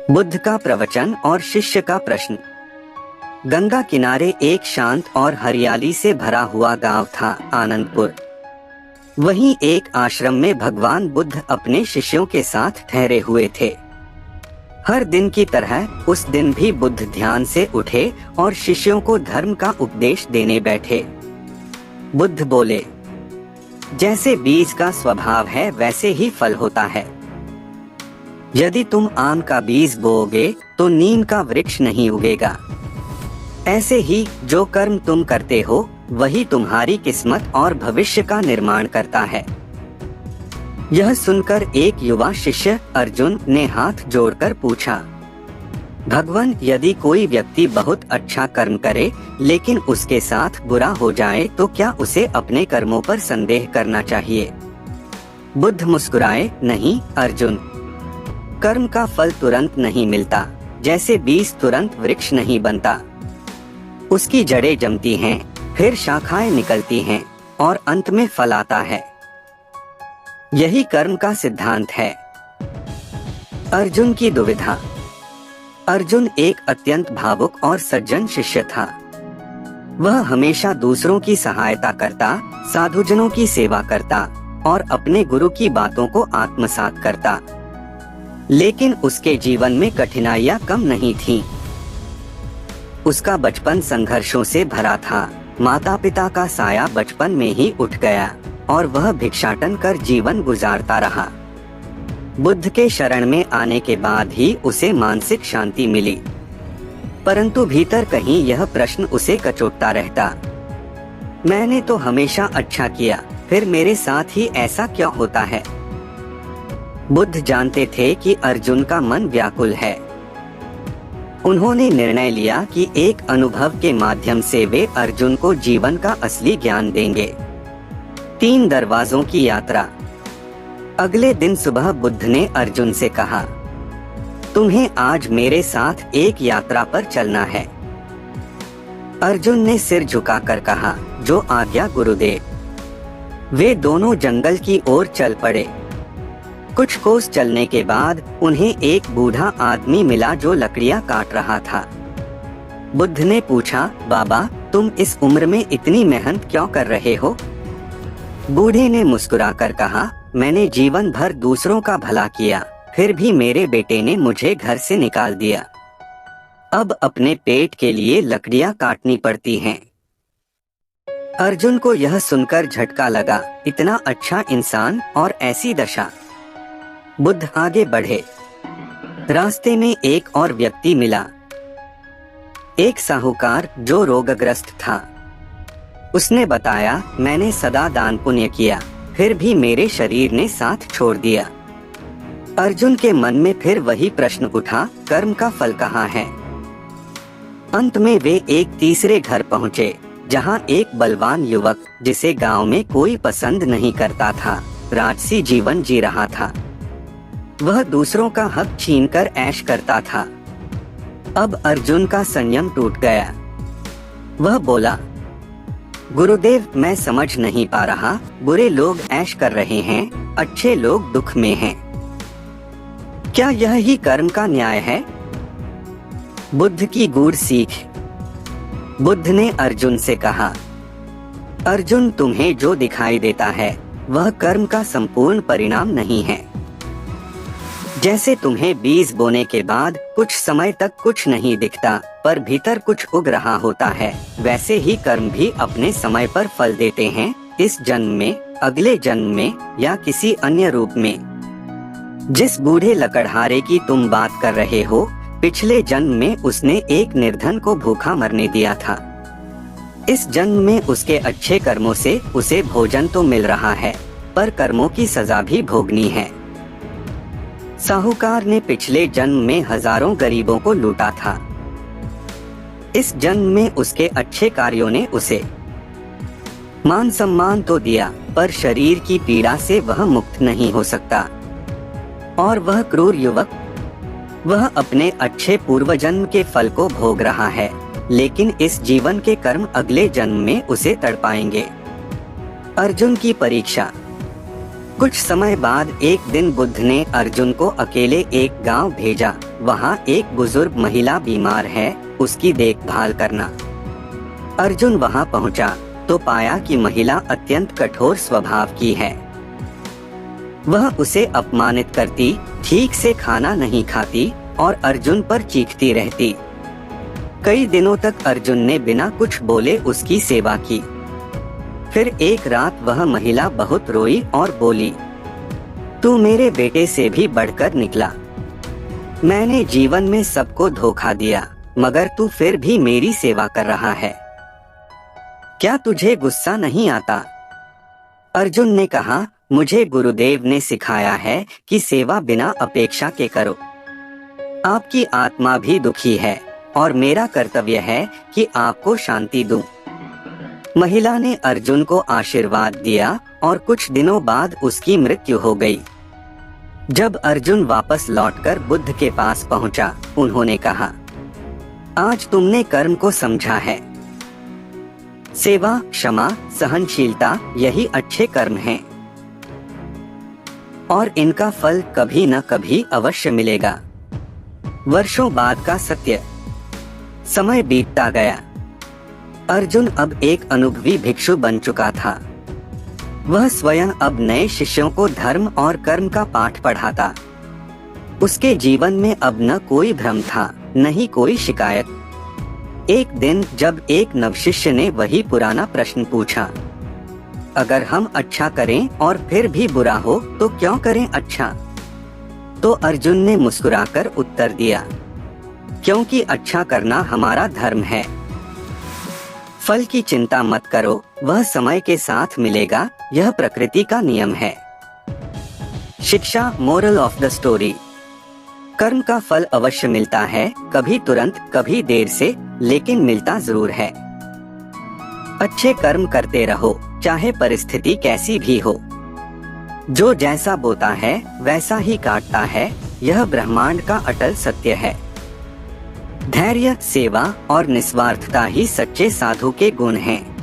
बुद्ध का प्रवचन और शिष्य का प्रश्न। गंगा किनारे एक शांत और हरियाली से भरा हुआ गांव था, आनंदपुर। वहीं एक आश्रम में भगवान बुद्ध अपने शिष्यों के साथ ठहरे हुए थे। हर दिन की तरह उस दिन भी बुद्ध ध्यान से उठे और शिष्यों को धर्म का उपदेश देने बैठे। बुद्ध बोले, जैसे बीज का स्वभाव है वैसे ही फल होता है। यदि तुम आम का बीज बोओगे तो नीम का वृक्ष नहीं उगेगा। ऐसे ही जो कर्म तुम करते हो वही तुम्हारी किस्मत और भविष्य का निर्माण करता है। यह सुनकर एक युवा शिष्य अर्जुन ने हाथ जोड़कर पूछा, भगवान, यदि कोई व्यक्ति बहुत अच्छा कर्म करे लेकिन उसके साथ बुरा हो जाए तो क्या उसे अपने कर्मों पर संदेह करना चाहिए? बुद्ध मुस्कुराए, नहीं अर्जुन, कर्म का फल तुरंत नहीं मिलता, जैसे बीज तुरंत वृक्ष नहीं बनता। उसकी जड़ें जमती हैं, फिर शाखाएं निकलती हैं और अंत में फल आता है। यही कर्म का सिद्धांत है। अर्जुन की दुविधा। अर्जुन एक अत्यंत भावुक और सज्जन शिष्य था। वह हमेशा दूसरों की सहायता करता, साधुजनों की सेवा करता और अपने गुरु की बातों को आत्मसात करता। लेकिन उसके जीवन में कठिनाइयां कम नहीं थीं। उसका बचपन संघर्षों से भरा था। माता पिता का साया बचपन में ही उठ गया और वह भिक्षाटन कर जीवन गुजारता रहा। बुद्ध के शरण में आने के बाद ही उसे मानसिक शांति मिली, परंतु भीतर कहीं यह प्रश्न उसे कचोटता रहता, मैंने तो हमेशा अच्छा किया, फिर मेरे साथ ही ऐसा क्यों होता है? बुद्ध जानते थे कि अर्जुन का मन व्याकुल है। उन्होंने निर्णय लिया कि एक अनुभव के माध्यम से वे अर्जुन को जीवन का असली ज्ञान देंगे। 3 दरवाजों की यात्रा। अगले दिन सुबह बुद्ध ने अर्जुन से कहा, तुम्हें आज मेरे साथ एक यात्रा पर चलना है। अर्जुन ने सिर झुकाकर कहा, जो आज्ञा गुरुदेव। वे दोनों जंगल की ओर चल पड़े। कुछ कोस चलने के बाद उन्हें एक बूढ़ा आदमी मिला जो लकड़ियां काट रहा था। बुद्ध ने पूछा, बाबा, तुम इस उम्र में इतनी मेहनत क्यों कर रहे हो? बूढ़े ने मुस्कुराकर कहा, मैंने जीवन भर दूसरों का भला किया, फिर भी मेरे बेटे ने मुझे घर से निकाल दिया। अब अपने पेट के लिए लकड़ियां काटनी पड़ती हैं। अर्जुन को यह सुनकर झटका लगा, इतना अच्छा इंसान और ऐसी दशा। बुद्ध आगे बढ़े। रास्ते में एक और व्यक्ति मिला, एक साहूकार जो रोगग्रस्त था। उसने बताया, मैंने सदा दान पुण्य किया, फिर भी मेरे शरीर ने साथ छोड़ दिया। अर्जुन के मन में फिर वही प्रश्न उठा, कर्म का फल कहाँ है? अंत में वे एक तीसरे घर पहुँचे, जहाँ एक बलवान युवक, जिसे गांव में कोई पसंद नहीं करता था, राजसी जीवन जी रहा था। वह दूसरों का हक छीनकर ऐश करता था। अब अर्जुन का संयम टूट गया। वह बोला, गुरुदेव, मैं समझ नहीं पा रहा, बुरे लोग ऐश कर रहे हैं, अच्छे लोग दुख में हैं। क्या यह ही कर्म का न्याय है? बुद्ध की गूढ़ सीख। बुद्ध ने अर्जुन से कहा, अर्जुन, तुम्हें जो दिखाई देता है वह कर्म का संपूर्ण परिणाम नहीं है। जैसे तुम्हें बीज बोने के बाद कुछ समय तक कुछ नहीं दिखता पर भीतर कुछ उग रहा होता है, वैसे ही कर्म भी अपने समय पर फल देते हैं, इस जन्म में, अगले जन्म में या किसी अन्य रूप में। जिस बूढ़े लकड़हारे की तुम बात कर रहे हो, पिछले जन्म में उसने एक निर्धन को भूखा मरने दिया था। इस जन्म में उसके अच्छे कर्मों से उसे भोजन तो मिल रहा है, पर कर्मों की सजा भी भोगनी है। साहूकार ने पिछले जन्म में हजारों गरीबों को लूटा था। इस जन्म में उसके अच्छे कार्यों ने उसे मान सम्मान तो दिया, पर शरीर की पीड़ा से वह मुक्त नहीं हो सकता। और वह क्रूर युवक, वह अपने अच्छे पूर्व जन्म के फल को भोग रहा है, लेकिन इस जीवन के कर्म अगले जन्म में उसे तड़पाएंगे। अर्जुन की परीक्षा। कुछ समय बाद एक दिन बुद्ध ने अर्जुन को अकेले एक गांव भेजा। वहाँ एक बुजुर्ग महिला बीमार है, उसकी देखभाल करना। अर्जुन वहाँ पहुँचा तो पाया कि महिला अत्यंत कठोर स्वभाव की है। वह उसे अपमानित करती, ठीक से खाना नहीं खाती और अर्जुन पर चीखती रहती। कई दिनों तक अर्जुन ने बिना कुछ बोले उसकी सेवा की। फिर एक रात वह महिला बहुत रोई और बोली, तू मेरे बेटे से भी बढ़कर निकला। मैंने जीवन में सबको धोखा दिया, मगर तू फिर भी मेरी सेवा कर रहा है। क्या तुझे गुस्सा नहीं आता? अर्जुन ने कहा, मुझे गुरुदेव ने सिखाया है कि सेवा बिना अपेक्षा के करो। आपकी आत्मा भी दुखी है और मेरा कर्तव्य है कि आपको शांति दूं। महिला ने अर्जुन को आशीर्वाद दिया और कुछ दिनों बाद उसकी मृत्यु हो गई। जब अर्जुन वापस लौटकर बुद्ध के पास पहुंचा, उन्होंने कहा, आज तुमने कर्म को समझा है। सेवा, क्षमा, सहनशीलता यही अच्छे कर्म हैं और इनका फल कभी न कभी अवश्य मिलेगा। वर्षों बाद का सत्य। समय बीतता गया। अर्जुन अब एक अनुभवी भिक्षु बन चुका था। वह स्वयं अब नए शिष्यों को धर्म और कर्म का पाठ पढ़ाता। उसके जीवन में अब न कोई भ्रम था, न ही कोई शिकायत। एक दिन जब एक नवशिष्य ने वही पुराना प्रश्न पूछा, अगर हम अच्छा करें और फिर भी बुरा हो तो क्यों करें अच्छा? तो अर्जुन ने मुस्कुराकर उत्तर दिया, क्योंकि अच्छा करना हमारा धर्म है। फल की चिंता मत करो, वह समय के साथ मिलेगा, यह प्रकृति का नियम है। शिक्षा, मोरल ऑफ द स्टोरी। कर्म का फल अवश्य मिलता है, कभी तुरंत, कभी देर से, लेकिन मिलता जरूर है। अच्छे कर्म करते रहो, चाहे परिस्थिति कैसी भी हो। जो जैसा बोता है वैसा ही काटता है, यह ब्रह्मांड का अटल सत्य है। धैर्य, सेवा और निस्वार्थता ही सच्चे साधु के गुण हैं।